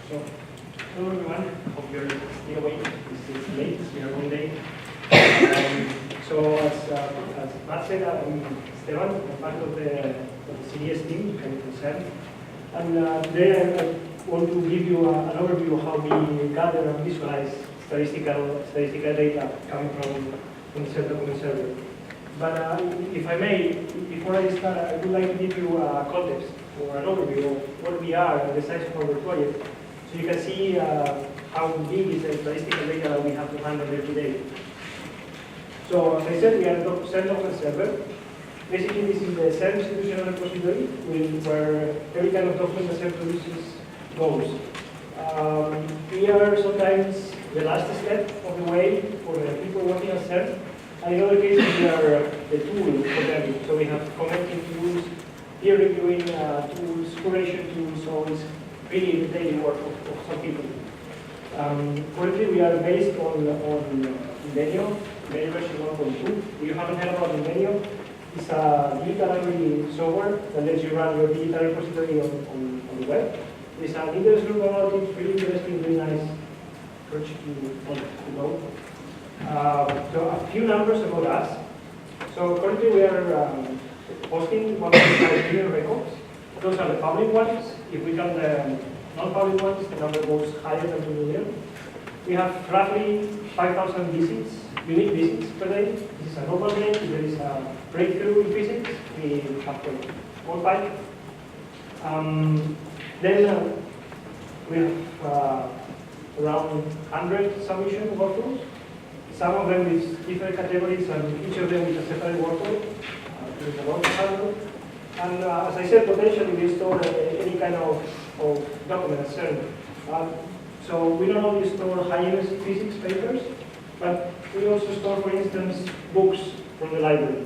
So, hello everyone, hope you're still awake. This is late, it's been a long day. So as Matt said, I'm Esteban, I'm part of the CDS team, CERN. And today I want to give you an overview of how we gather and visualize statistical data coming from the CERN Document Server. But if I may, before I start, I would like to give you a context or an overview of what we are and the size of our project, so you can see how big is the statistical data that we have to handle every day. So as I said, we are a CERN Document Server. Basically, this is the CERN institutional repository where every kind of document that CERN produces goes. We are sometimes the last step of the way for the people working at CERN. And in other cases, we are the tool for them. So we have commenting tools, peer reviewing tools, curation tools, so it's really the daily work of some people. Currently, we are based on Invenio version 1.2. If you haven't heard about Invenio, it's a digital library software that lets you run your digital repository on the web. There's an interest group about it, really interesting, really nice. Encourage you to know. So a few numbers about us. So currently we are hosting 1.5 million records. Those are the public ones. If we count the non-public ones, the number goes higher than 2 million. We have roughly 5,000 visits, unique visits per day. This is a normal day. If there is a breakthrough in physics, we have more 5. Then we have around 100 submission workflows. Some of them with different categories, and each of them with a separate workflow. There's a lot to handle. And as I said, potentially we store any kind of document at CERN. So we not only store high-energy physics papers, but we also store, for instance, books from the library.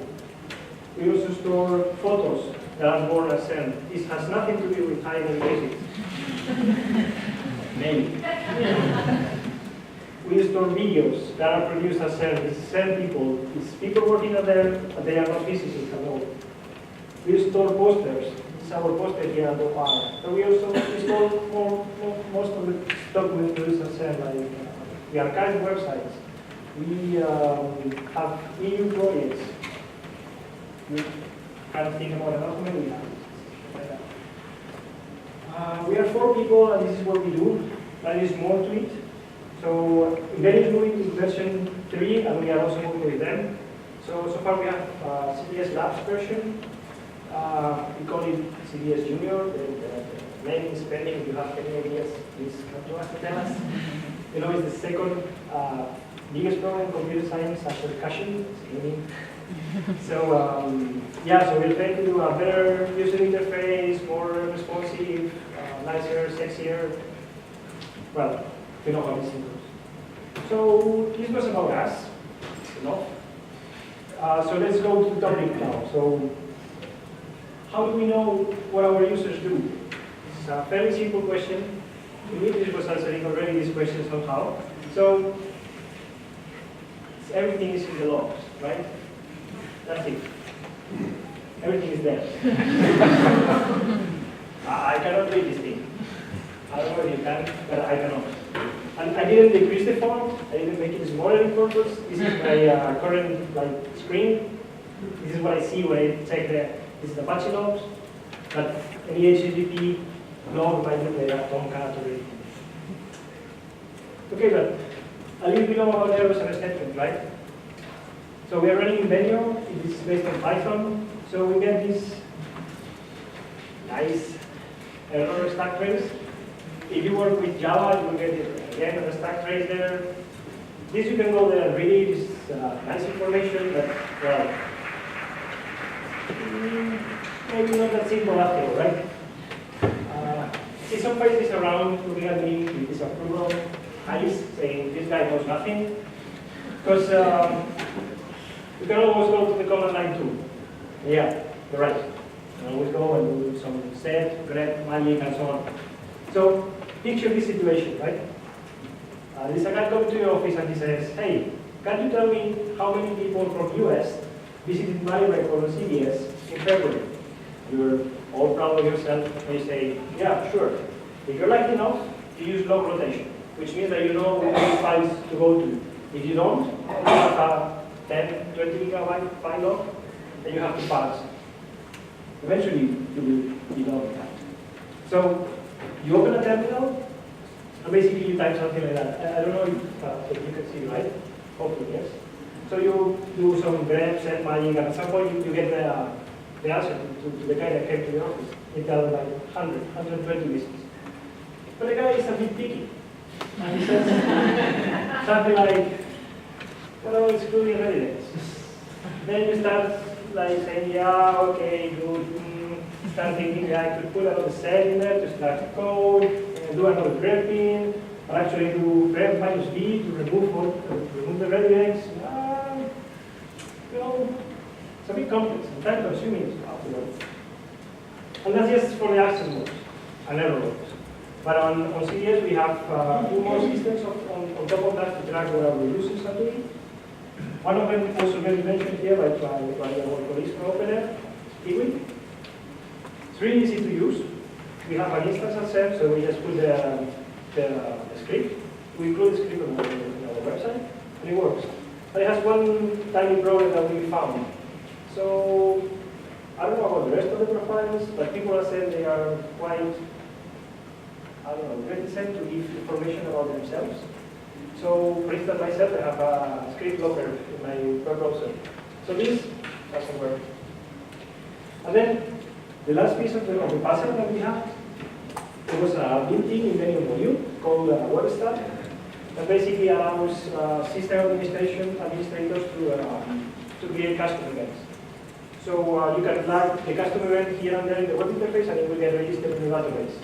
We also store photos that are born at CERN. This has nothing to do with high-energy physics. Maybe. We store videos that are produced at CERN. It's CERN people. It's people working at there, but they are not physicists at all. We store posters. This is our poster here at the file. So we also store most of the documents produced at CERN, like we archive websites. We have EU projects. We can't think about a document we have. We are 4 people, and this is what we do. There is more to it. So Invenio is moving to version 3, and we are also moving with them. So far we have CDS Labs version. We call it CDS Junior. The name is pending. If you have any ideas, please come to us and tell us. You know, it's the second biggest problem in computer science after caching. So yeah, so we're trying to do a better user interface, more responsive, nicer, sexier. Well, we know how this thing goes. So this was about us. Enough. So let's go to the topic now. So how do we know what our users do? This is a fairly simple question. Dimitris was answering already this question somehow. So everything is in the logs, right? That's it. Everything is there. I cannot read this thing. I don't know if you can, but I cannot. And I didn't decrease the font. I didn't make it smaller in purpose. This is my current screen. This is what I see when I check this is the Apache logs. But any HTTP log might look like a Tomcat or anything. Okay, but a little bit about errors and exceptions, right? So we are running Invenio. It is based on Python. So we get this nice error stack trace. If you work with Java, you will get it again, the stack trace there. This you can go there and read it. It's nice information, but well, maybe not that simple after all, right? See some faces around looking at me with disapproval eyes, saying this guy knows nothing. Because you can always go to the command line too. Yeah, you're right. You can always go and do some set, grep, magic, and so on. So picture this situation, right? There's a guy coming to your office and he says, hey, can you tell me how many people from US visited my record on CBS in February? You're all proud of yourself and you say, yeah, sure. If you're lucky enough, you use log rotation, which means that you know which files to go to. If you don't, you have a 10, 20 gigabyte file log, then you have to parse. Eventually, you will be done with that. So, you open a terminal, and basically you type something like that. I don't know if you can see, right? Hopefully, yes. So you do some grep, set magic, and at some point you get the answer to the guy that came to the office. He tells like 100, 120 visits. But the guy is a bit picky. And he says something like, well, excluding readiness. Then you start like saying, yeah, okay, good. Start thinking, yeah, I could put another cell in there to start the code, and do another grepping, or actually do grep minus B to remove the readiness. You know, it's a bit complex and time consuming afterwards. And that's just for the access modes and error modes. But on CDS we have 2 more systems on top of that to track what our users are doing. One of them also very mentioned here by our colleagues from OpenAir, Kiwi. It's really easy to use. We have an instance at CERN, so we just put the script. We include the script on our website, and it works. But it has one tiny problem that we found. So, I don't know about the rest of the profiles, but people are saying they are quite, I don't know, reticent to give information about themselves. So, for instance, myself, I have a script locker in my web browser. So this doesn't work. And then, the last piece of the puzzle that we had, it was a built-in embedding module called WebStat that basically allows system administrators to create custom events. So you can flag the custom event here and there in the web interface, and it will get registered in the database.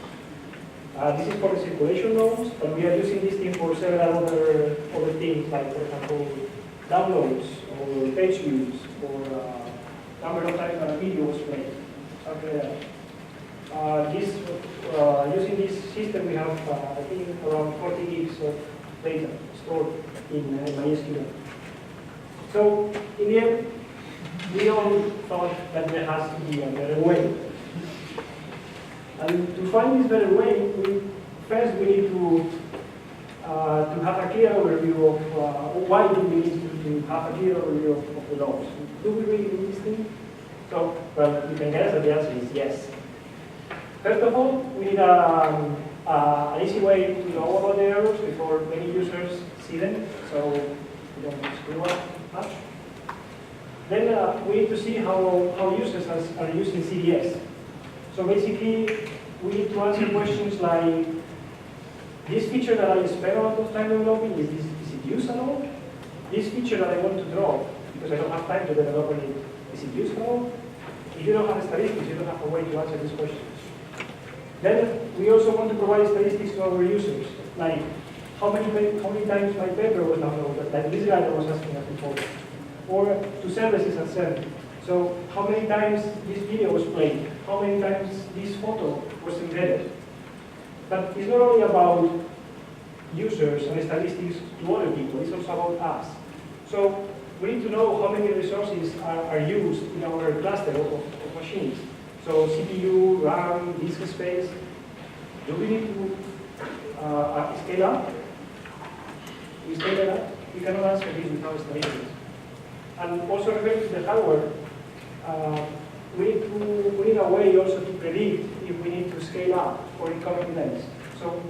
This is for the circulation nodes, but we are using this thing for several other things, like, for example, downloads, or page views, or number of times a video was played, something like that. Using this system, we have, I think, around 40 gigs of data stored in MySQL. So, in the end, we all thought that there has to be a better way. And to find this better way, first we need to have a clear overview of why do we need to have a clear overview of the logs. Do we really need this thing? So, well, you can guess that the answer is yes. First of all, we need an easy way to know about the errors before many users see them, so we don't screw up much. Then we need to see how users are using CDS. So basically, we need to answer questions like, this feature that I spent a lot of time developing, is it used at all? This feature that I want to draw, because I don't have time to develop it, is it used at all? If you don't have statistics, you don't have a way to answer these questions. Then we also want to provide statistics to our users, like how many times my paper was downloaded, like this guy that was asking us before, or to services at CERN. So how many times this video was played, how many times this photo was embedded. But it's not only about users and statistics to other people, it's also about us. So we need to know how many resources are used in our cluster of machines. So CPU, RAM, disk space. Do we need to scale up? We scale up? We cannot answer this without statistics. And also related to the hardware, we need a way also to predict if we need to scale up for incoming events. So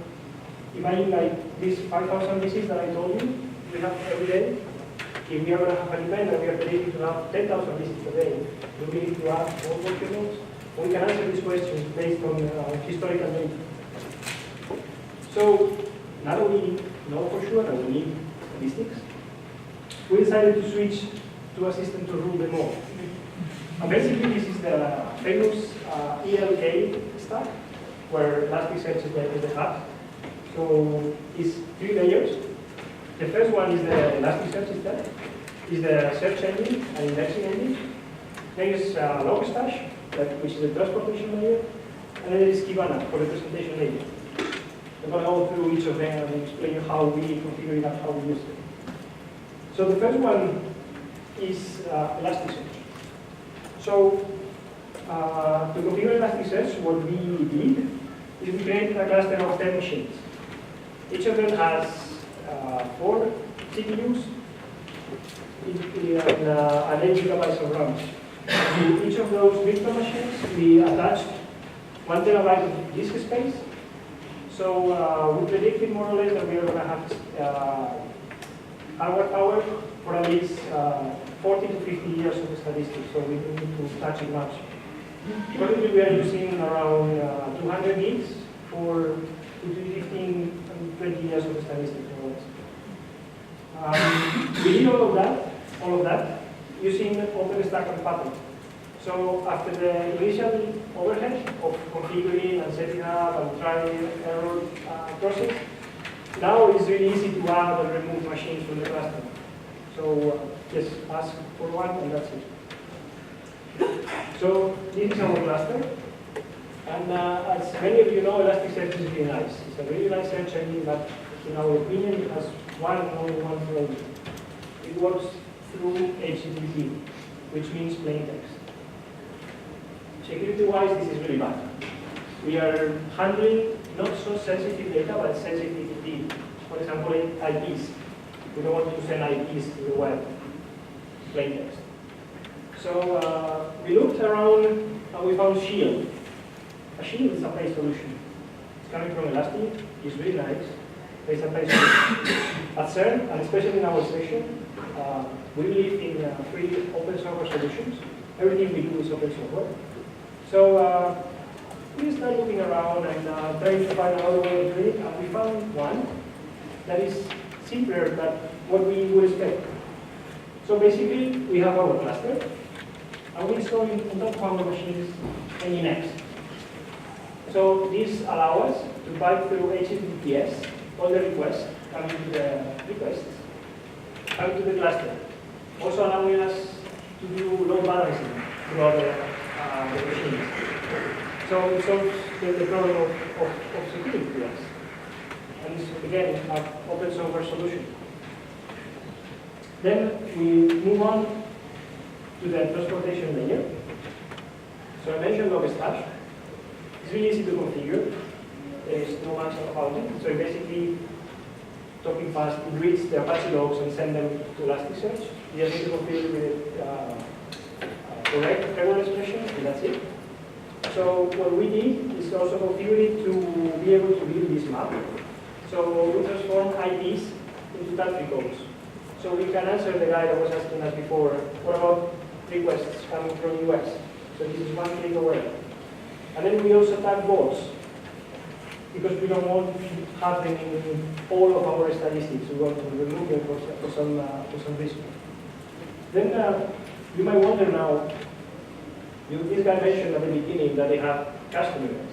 imagine like these 5,000 visits that I told you we have every day. If we are going to have an event and we are predicting to have 10,000 visits a day, do we need to add more workloads? We can answer these questions based on historical data. So now that we know for sure that we need statistics, we decided to switch to a system to rule them all. And basically, this is the famous ELK stack, where Elasticsearch is the hub. So it's 3 layers. The first one is the Elasticsearch itself, is the search engine and indexing engine. Then is Logstash, which is the transportation layer, and then there is Kibana for the presentation layer. I'm going to go through each of them and explain how we configure it and how we use it. So the first one is Elasticsearch. So to configure Elasticsearch, what we did is we created a cluster of 10 machines. Each of them has 4 CPUs and 8 gigabytes of RAM. To each of those virtual machines, we attached 1 terabyte of disk space. So we predicted more or less that we are going to have hardware power for at least 40 to 50 years of statistics, so we don't need to touch it much. Currently we are using around 200 gigs for between 15 and 20 years of statistics. We did all of that using OpenStack and Pattern. So after the initial overhead of configuring and setting up and trying error process, now it's really easy to add and remove machines from the cluster. So just ask for one and that's it. So this is our cluster. And as many of you know, Elasticsearch is really nice. It's a really nice search engine, but in our opinion, it has only one problem. It works through HTTP, which means plain text. Security-wise, this is really bad. We are handling not so sensitive data, but sensitivity. For example, IPs. We don't want to send IPs to the web, plain text. So we looked around and we found Shield. A Shield is a paid solution. It's coming from Elastic. It's really nice. It's a paid solution. At CERN, and especially in our session, we believe in free open source solutions. Everything we do is open source. So we started looking around and trying to find another way of doing it, and we found one that is simpler than what we would expect. So basically, we have our cluster, and we install on top of our machines Nginx. So this allows us to pipe through HTTPS all the requests coming to the cluster. Also allowing us to do load balancing throughout the machines. So it solves the problem of security to us. And it's, again, an open source solution. Then we move on to the transportation layer. So I mentioned Logstash. It's really easy to configure. There's no much about it. So basically, talking fast, it reads the Apache logs and send them to Elasticsearch. You just need to configure with correct regular expression, and that's it. So what we did is also configure it to be able to build this map. So we transform IPs into country codes. So we can answer the guy that was asking us before, what about requests coming from US? So this is one click away. And then we also tag bots, because we don't want to have them in all of our statistics. We want to remove them for some reason. Then you might wonder now, this guy mentioned at the beginning that they have customers.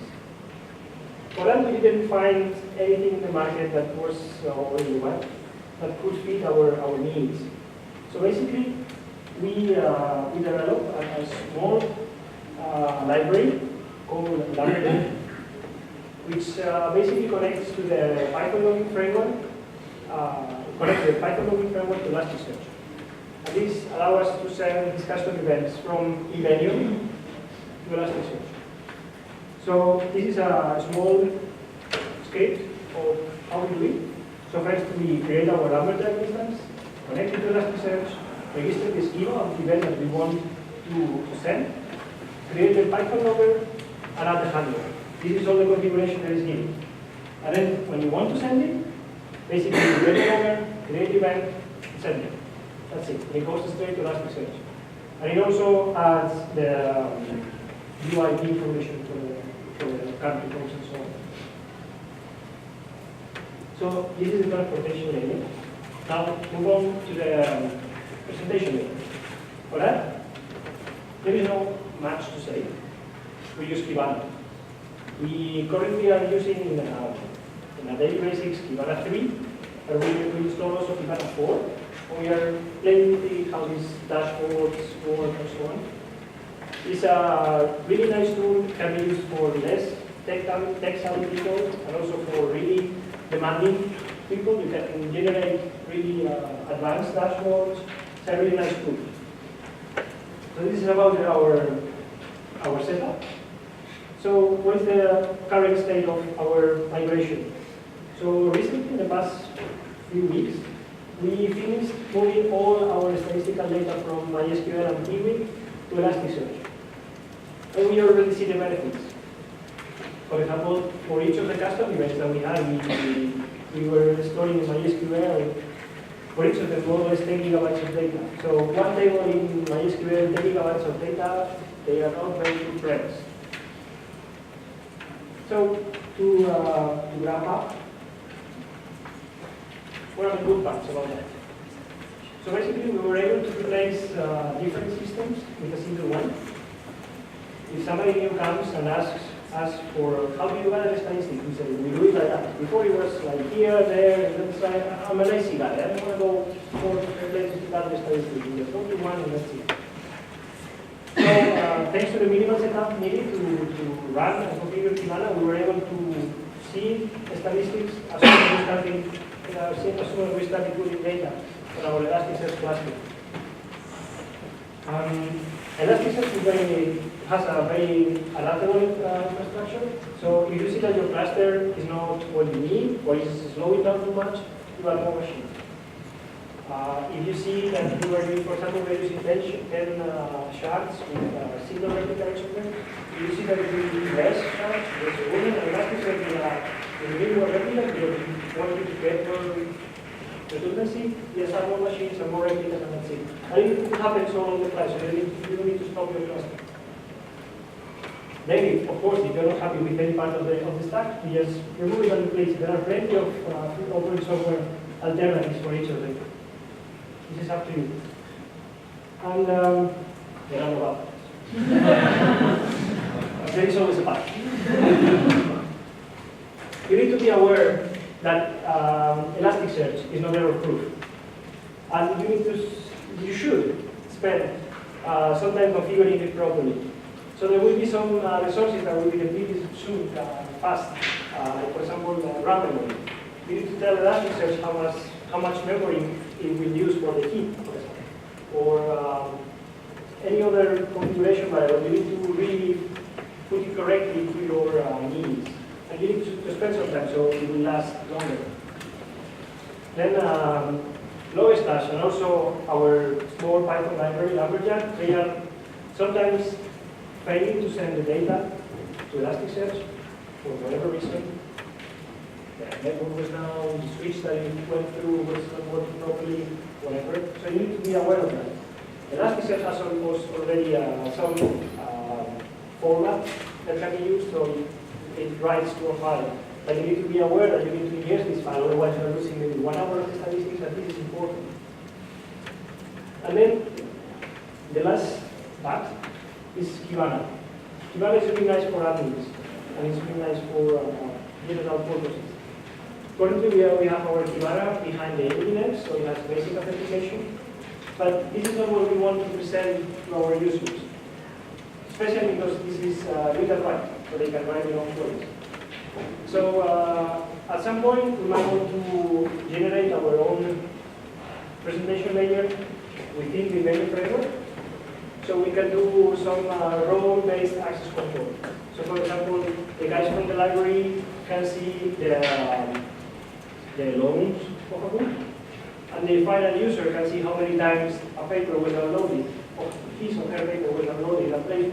For that, we didn't find anything in the market that was already web that could fit our needs. So basically, we developed a small library called Library, which basically connects to the Python logging framework, connects the Python logging framework to Elasticsearch. And this allows us to send these custom events from Evenium to Elasticsearch. So this is a small script of how we do it. So first we create our Lambert instance, connect it to Elasticsearch, register the schema of the event that we want to send, create the Python logger, and add the handler. This is all the configuration that is needed. And then when you want to send it, basically you create the logger, create the event, and send it. That's it. And it goes straight to Elasticsearch. And it also adds the UID information for the country codes and so on. So this is the transportation layer. Now move on to the presentation layer. For that, there is no much to say. We use Kibana. We currently are using in a daily basis Kibana 3, but we install also Kibana 4. We are playing with it, how these dashboards work and so on. It's a really nice tool, can be used for less tech-savvy people and also for really demanding people. You can generate really advanced dashboards. It's a really nice tool. So this is about our setup. So what is the current state of our migration? So recently, in the past few weeks, we finished moving all our statistical data from MySQL and Kiwi to Elasticsearch. And we already see the benefits. For example, for each of the custom events that we had, we were storing in MySQL, for each of them, more or less 10 gigabytes of data. So one table in MySQL, 10 gigabytes of data, they are not very good friends. So to wrap up, what are the good parts about that? So basically, we were able to replace different systems with a single one. If somebody new comes and asks for how do you gather statistics, we say we do it like that. Before it was like here, there, and then say, I'm a lazy guy. I don't want to go for places to gather statistics. We just go to one and that's it. So thanks to the minimal setup needed to run and configure Kibana, we were able to see statistics as soon as we started putting data on our Elasticsearch cluster. Elasticsearch has a very adaptable infrastructure. So if you see that your cluster is not what you need or is slowing down too much, you add more machines. If you see that you are doing, for example, we're using 10 shards with single replica each of them, if you see that you need less shards, there's a woman and Elasticsearch will give you a replica because you want you to get more redundancy, yes, add more machines and more replicas and that's it. And it happens all over the place, so you don't need to stop your cluster. Then, of course, if you're not happy with any part of the stack, you just remove it and replace it. There are plenty of open software alternatives for each of them. This is up to you. And there are no buttons. There is always a button. You need to be aware that Elasticsearch is not error-proof. And you should spend some time configuring it properly. So there will be some resources that will be depleted soon, fast. Like for example, RAM memory. You need to tell Elasticsearch how much memory it will use for the heap, for example. Or any other configuration variable. You need to really put it correctly to your needs. And you need to spend some time so it will last longer. Then Lowestash and also our small Python library, Lumberjack, they are sometimes failing to send the data to Elasticsearch for whatever reason. The network was down, the switch that it went through was not working properly, whatever. So you need to be aware of that. Elasticsearch has almost already some format that can be used, so it writes to a file. But you need to be aware that you need to ingest this file, otherwise you're losing maybe 1 hour of the statistics, and this is important. And then the last part is Kibana. Kibana is really nice for admins, and it's really nice for general purposes. Currently, we have our Kibana behind the Nginx, so it has basic authentication. But this is not what we want to present to our users, especially because this is read and write, so they can write their own queries. So at some point, we might want to generate our own presentation layer within the menu framework. So we can do some role-based access control. So for example, the guys from the library can see the loans of a book, and the final user can see how many times a paper was downloaded, or his or her paper was downloaded, and play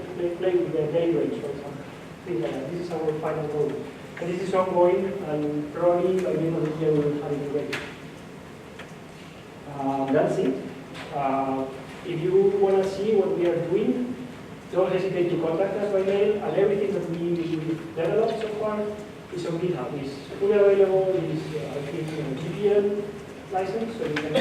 with the day rates, for example. Things like that. This is our final goal. And this is ongoing, and probably by the end of the year we will have it ready. That's it. If you want to see what we are doing, don't hesitate to contact us by mail, and everything that we developed so far is on GitHub. It's fully available, it's GPL license, so you can